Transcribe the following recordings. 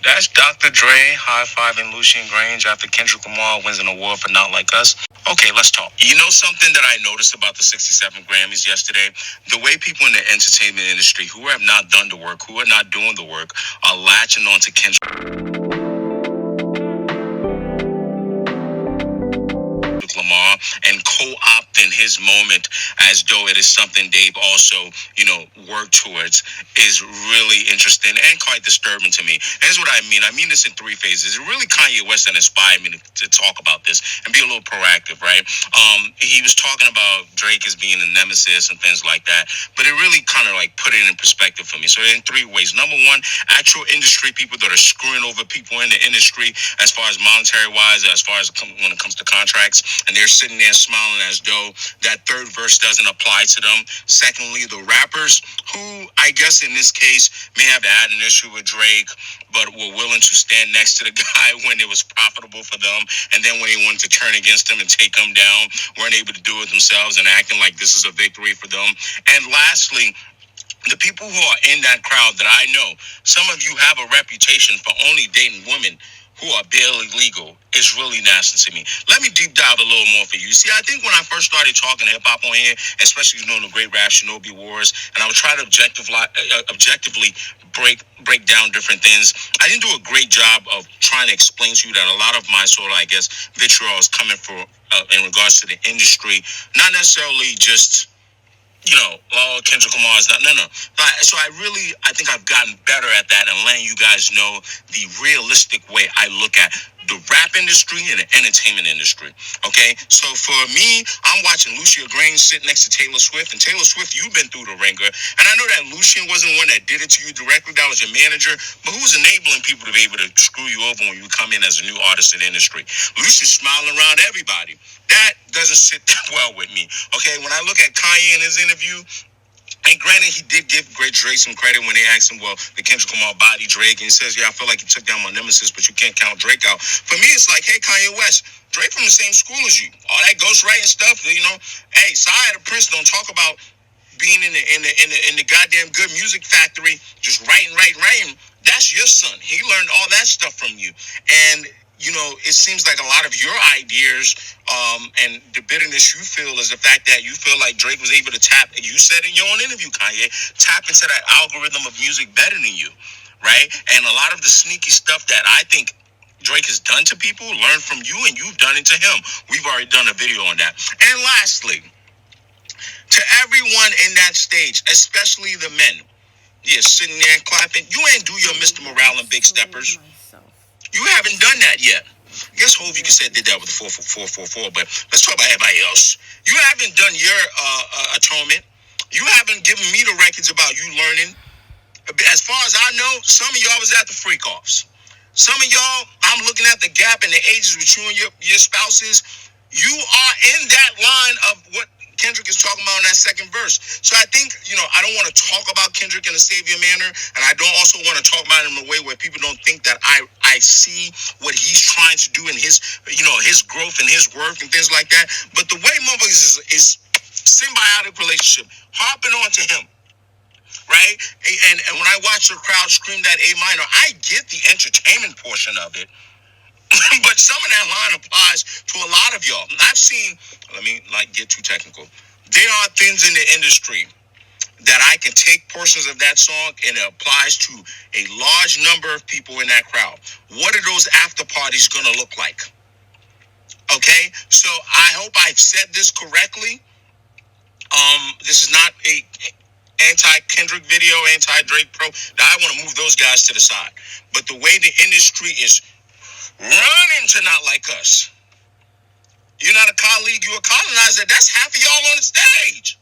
That's Dr. Dre high-fiving Lucien Grange after Kendrick Lamar wins an award for Not Like Us. Okay, let's talk. You know something that I noticed about the 67 Grammys yesterday? The way people in the entertainment industry who have not done the work, who are not doing the work, are latching on to Kendrick Lamar and co-opting his moment as though it is something they've also, worked towards is really interesting and quite disturbing to me. Here's what I mean. I mean this in three phases. It really Kanye West that inspired me to talk about this and be a little proactive, right? He was talking about Drake as being a nemesis and things like that, but it really kind of like put it in perspective for me. So in three ways. Number one, actual industry people that are screwing over people in the industry as far as monetary wise, as far as when it comes to contracts, and they're sitting there smiling as though that third verse doesn't apply to them. Secondly, the rappers who I guess in this case may have had an issue with Drake, but were willing to stand next to the guy when it was profitable for them, and then when they wanted to turn against him and take him down, weren't able to do it themselves and acting like this is a victory for them. And lastly, the people who are in that crowd that I know, some of you have a reputation for only dating women who are barely legal, is really nasty to me. Let me deep dive a little more for you. See, I think when I first started talking hip hop on here, especially doing the Great Rap Shinobi Wars, and I would try to objectively break down different things, I didn't do a great job of trying to explain to you that a lot of my sort of, I guess, vitriol is coming for in regards to the industry, not necessarily just Kendrick Lamar is not. No. So I think I've gotten better at that and letting you guys know the realistic way I look at the rap industry and the entertainment industry. Okay, so for me, I'm watching Lucien Grange sit next to Taylor Swift, and Taylor Swift, you've been through the ringer, and I know that Lucien wasn't one that did it to you directly. That was your manager, but who's enabling people to be able to screw you over when you come in as a new artist in the industry? Lucien's smiling around everybody. That doesn't sit well with me. Okay, when I look at Kanye in his interview, and granted, he did give Great Drake some credit when they asked him, well, did Kendrick Lamar body Drake? And he says, yeah, I feel like he took down my nemesis, but you can't count Drake out. For me, it's like, hey, Kanye West, Drake from the same school as you. All that ghostwriting stuff, Hey, Side of Prince don't talk about being in the goddamn Good Music Factory, just writing. That's your son. He learned all that stuff from you. And it seems like a lot of your ideas and the bitterness you feel is the fact that you feel like Drake was able to tap, you said in your own interview, Kanye, tap into that algorithm of music better than you, right? And a lot of the sneaky stuff that I think Drake has done to people, learned from you, and you've done it to him. We've already done a video on that. And lastly, to everyone in that stage, especially the men, sitting there and clapping, you ain't do your Mr. Morale and Big Steppers. You haven't done that yet. I guess Hov, you could say did that with 444, but let's talk about everybody else. You haven't done your atonement. You haven't given me the records about you learning. As far as I know, some of y'all was at the freak-offs. Some of y'all, I'm looking at the gap in the ages with you and your spouses. You are in that line of what Kendrick is talking about in that second verse. So I think, I don't want to talk about Kendrick in a savior manner, and I don't also want to talk about him in a way where people don't think that I see what he's trying to do in his, his growth and his work and things like that. But the way motherfuckers is symbiotic relationship, harping on to him, right? And when I watch the crowd scream that A minor, I get the entertainment portion of it. But some of that line applies to a lot of y'all. I've seen, let me get too technical. There are things in the industry that I can take portions of that song and it applies to a large number of people in that crowd. What are those after parties going to look like? Okay, so I hope I've said this correctly. This is not a anti-Kendrick video, anti-Drake pro. Now, I want to move those guys to the side. But the way the industry is running to Not Like Us. You're not a colleague, you're a colonizer. That's half of y'all on the stage.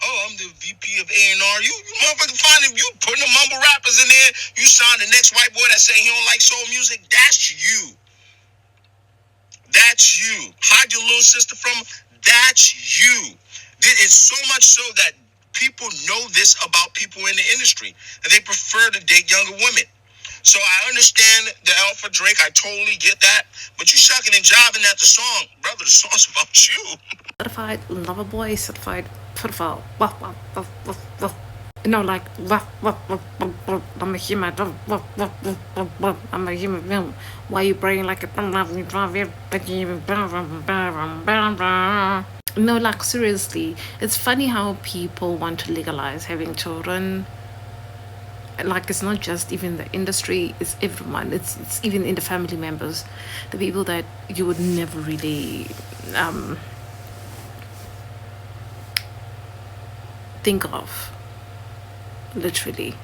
Oh, I'm the VP of A&R. You motherfucking find if you putting the mumble rappers in there, you sign the next white boy that say he don't like soul music, that's you. That's you. Hide your little sister from him, that's you. It's so much so that people know this about people in the industry, and they prefer to date younger women. So I understand the L for Drake. I totally get that. But you shucking and jiving at the song. Brother, the song's about you. Certified lover boy, certified pedophile. like I'm a human. I'm a human. Why are you praying like a no, like seriously, it's funny how people want to legalize having children. Like it's not just even the industry; it's everyone. It's even in the family members, the people that you would never really um, think of, literally.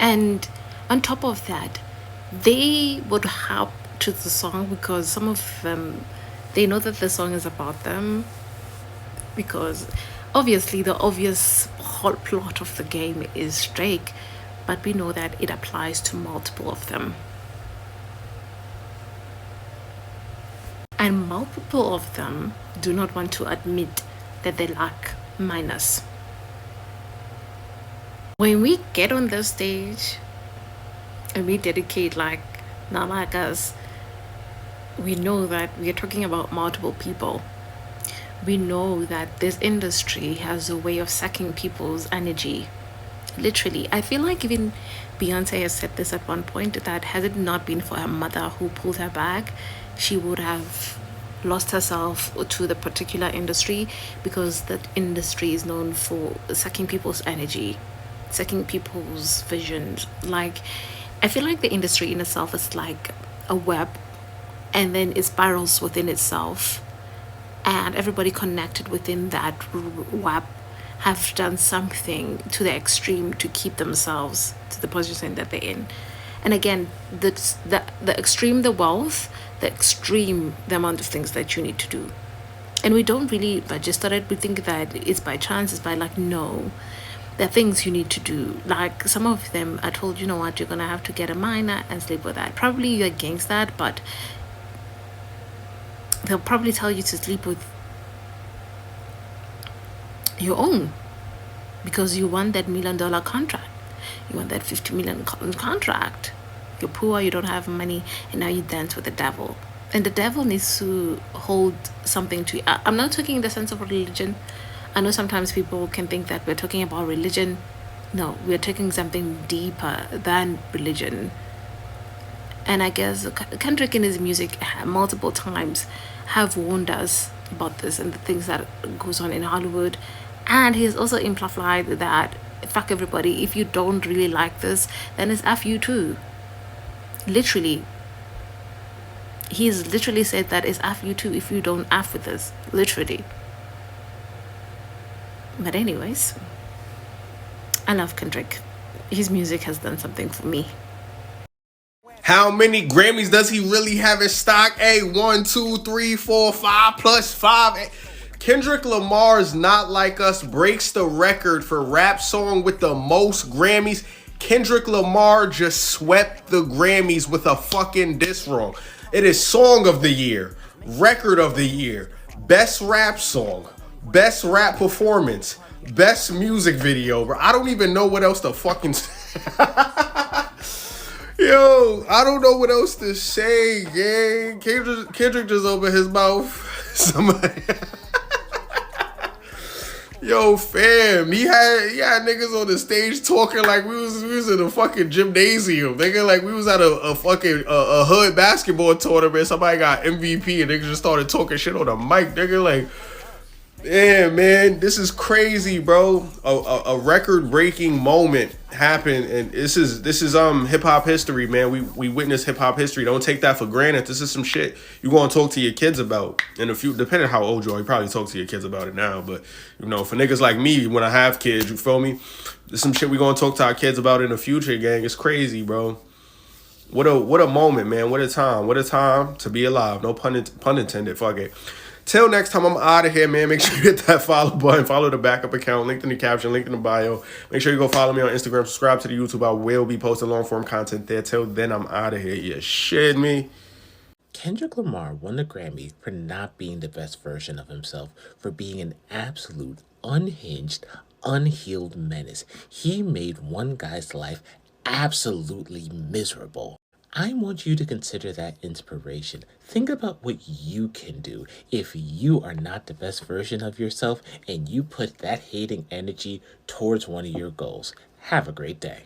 And on top of that, they would harp to the song because some of them, they know that the song is about them, because obviously the obvious whole plot of the game is Drake, but we know that it applies to multiple of them. And multiple of them do not want to admit that they lack minus. When we get on the stage and we dedicate, like, not like us, we know that we are talking about multiple people. We know that this industry has a way of sucking people's energy. Literally, I feel like even Beyonce has said this at one point, that had it not been for her mother who pulled her back, she would have lost herself to the particular industry, because that industry is known for sucking people's energy, sucking people's visions. Like, I feel like the industry in itself is like a web, and then it spirals within itself, and everybody connected within that web have done something to the extreme to keep themselves to the position that they're in. And again, the extreme the wealth, the extreme the amount of things that you need to do. And we don't really register it. We think that it's by chance, it's by like, no. There are things you need to do. Like some of them are told, you know what, you're gonna have to get a minor and sleep with that. Probably you're against that, but they'll probably tell you to sleep with your own, because you want that $1 million contract. You want that 50 million contract. You're poor, you don't have money, and now you dance with the devil. And the devil needs to hold something to you. I'm not talking in the sense of religion. I know sometimes people can think that we're talking about religion. No, we're taking something deeper than religion. And I guess Kendrick in his music multiple times have warned us about this and the things that goes on in Hollywood. And he's also implied that fuck everybody. If you don't really like this, then it's F you too. Literally. He's literally said that it's F you too if you don't F with this. Literally. But anyways, I love Kendrick. His music has done something for me. How many Grammys does he really have in stock? A 1, 2, 3, 4, 5 plus 5. Kendrick Lamar's Not Like Us breaks the record for rap song with the most Grammys. Kendrick Lamar just swept the Grammys with a fucking diss wrong. It is Song of the Year, Record of the Year, Best Rap Song, Best Rap Performance, Best Music Video. Bro, I don't even know what else to fucking Yo, I don't know what else to say, gang. Kendrick just opened his mouth. Somebody, yo, fam, he had niggas on the stage talking like we was in a fucking gymnasium. Nigga, like we was at a fucking a hood basketball tournament. Somebody got MVP and niggas just started talking shit on the mic. Nigga, like, yeah, man, this is crazy, bro. A record breaking moment happened, and this is hip hop history, man. We witnessed hip hop history. Don't take that for granted. This is some shit you gonna talk to your kids about in a few. Depending how old you are, you probably talk to your kids about it now. But you know, for niggas like me, when I have kids, you feel me? There's some shit we gonna talk to our kids about in the future, gang. It's crazy, bro. What a moment, man. What a time. What a time to be alive. No pun intended. Fuck it. Till next time, I'm out of here, man. Make sure you hit that follow button. Follow the backup account. Linked in the caption. Linked in the bio. Make sure you go follow me on Instagram. Subscribe to the YouTube. I will be posting long form content there. Till then, I'm out of here. You shit me. Kendrick Lamar won the Grammy for not being the best version of himself, for being an absolute, unhinged, unhealed menace. He made one guy's life absolutely miserable. I want you to consider that inspiration. Think about what you can do if you are not the best version of yourself and you put that hating energy towards one of your goals. Have a great day.